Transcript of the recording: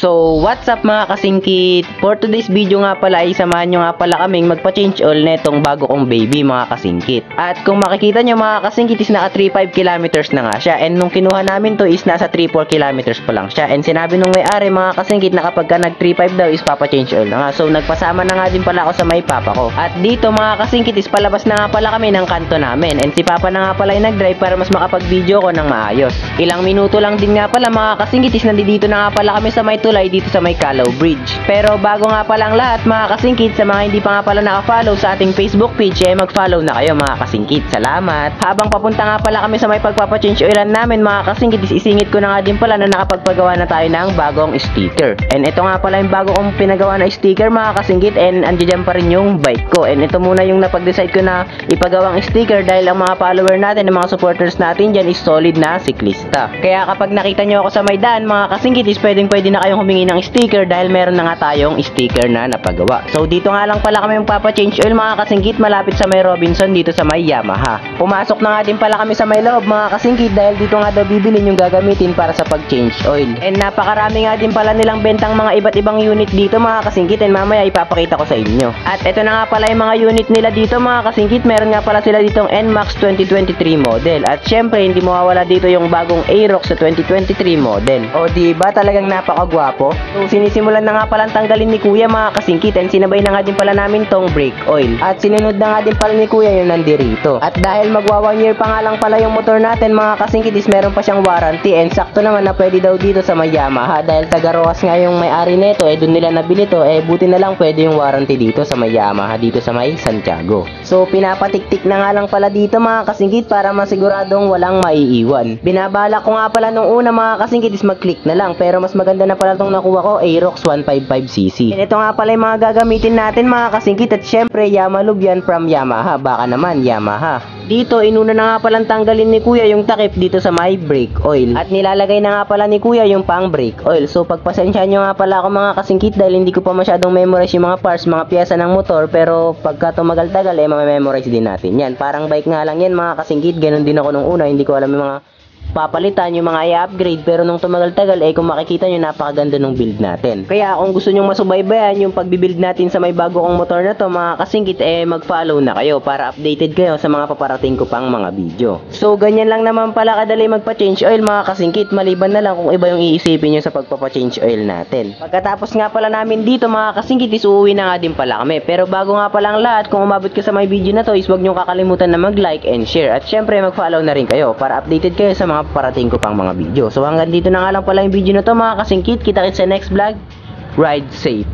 So, what's up mga kasingkit? For today's video nga pala ay samahan nyo nga pala kaming magpa-change oil netong bago kong baby mga kasingkit. At kung makikita nyo mga kasingkit is naka 3.5 kilometers na nga siya. And nung kinuha namin to is nasa 3.4 kilometers pa lang siya. And sinabi nung may-ari mga kasingkit na kapag ka nag 3.5 daw is papa-change oil na nga. So, nagpasama na nga din pala ako sa may papa ko. At dito mga kasingkit is palabas na nga pala kami ng kanto namin. And si papa na nga pala yung nag-drive para mas makapag-video ko ng maayos. Ilang minuto lang din nga pala mga kasingkit is nandito na nga pala kami sa may tulay dito sa may Calao Bridge. Pero bago nga palang lahat mga kasingkit, sa mga hindi pa nga pala naka-follow sa ating Facebook page, mag-follow na kayo mga kasingkit. Salamat! Habang papunta nga pala kami sa may pagpapa-change oilan namin mga kasingkit, isingit ko na nga din pala na nakapagpagawa na tayo ng bagong sticker. And ito nga pala yung bago kong pinagawa na sticker mga kasingkit, and andyan pa rin yung bike ko. And ito muna yung napag-decide ko na ipagawang sticker dahil ang mga follower natin, ang mga supporters natin dyan is solid na siklista. Kaya kapag nakita nyo ako sa may daan mga kasingkit is pwede na kayong humingi ng sticker dahil meron na nga tayong sticker na napagawa. So dito nga lang pala kami magpapa-change oil mga kasingkit, malapit sa may Robinson dito sa may Yamaha. Pumasok na nga din pala kami sa may loob mga kasingkit dahil dito nga daw bibilin yung gagamitin para sa pag-change oil. And napakarami nga din pala nilang bentang mga iba't ibang unit dito mga kasingkit, and mamaya ipapakita ko sa inyo. At ito na nga pala yung mga unit nila dito mga kasingkit. Meron nga pala sila ditong NMAX 2023 model. At syempre hindi mawawala dito yung bagong Aerox sa 2023 model. O diba talagang napakagwapo? So sinisimulan na nga palang tanggalin ni kuya mga kasingkit, and sinabay na nga din pala namin tong brake oil. At sinunod na nga din pala ni kuya yung nandirito. At dahil magwa 1 year pa nga lang pala yung motor natin mga kasingkit is meron pa siyang warranty, and sakto naman na pwede daw dito sa may Yamaha dahil taga Rojas nga yung may-ari nito, doon nila nabili to, buti na lang pwede yung warranty dito sa may Yamaha dito sa may Santiago. So pinapatik-tik na nga lang pala dito mga kasingkit para masiguradong walang maiiwan. Binabala ko nga pala nung una mga kasingkit is mag-click na lang, pero mas maganda na pala itong nakuha ko, Aerox 155cc. And ito nga pala yung mga gagamitin natin mga kasingkit, at syempre Yamalube yan from Yamaha, baka naman Yamaha. Dito inuna na nga palang tanggalin ni kuya yung takip dito sa my brake oil, at nilalagay na nga pala ni kuya yung pang brake oil. So pagpasensya nyo nga pala ako mga kasingkit dahil hindi ko pa masyadong memorize yung mga parts, mga piyesa ng motor, pero pagka tumagal-tagal mamemorize din natin yan. Parang bike nga lang yan mga kasingkit, ganun din ako nung una, hindi ko alam yung mga papalitan, yung mga i-upgrade, pero nung tumagal-tagal kung makikita nyo napakaganda ng build natin. Kaya kung gusto nyo masubaybayan yung pagbibuild natin sa may bago kong motor na to mga kasingkit, mag-follow na kayo para updated kayo sa mga paparating ko pang mga video. So ganyan lang naman pala kadali magpa-change oil mga kasingkit, maliban na lang kung iba yung iisipin nyo sa pagpapa-change oil natin. Pagkatapos nga pala namin dito mga kasingkit is uuwi na nga din pala kami. Pero bago nga pala ang lahat, kung umabot ka sa may video na to is huwag nyo kakalimutan na mag-like and share, at syempre mag-follow na rin kayo para updated kayo sa mga parating ko pang mga video. So hanggang dito na nga lang pala yung video na to mga kasingkit. Kita-kits sa next vlog. Ride safe.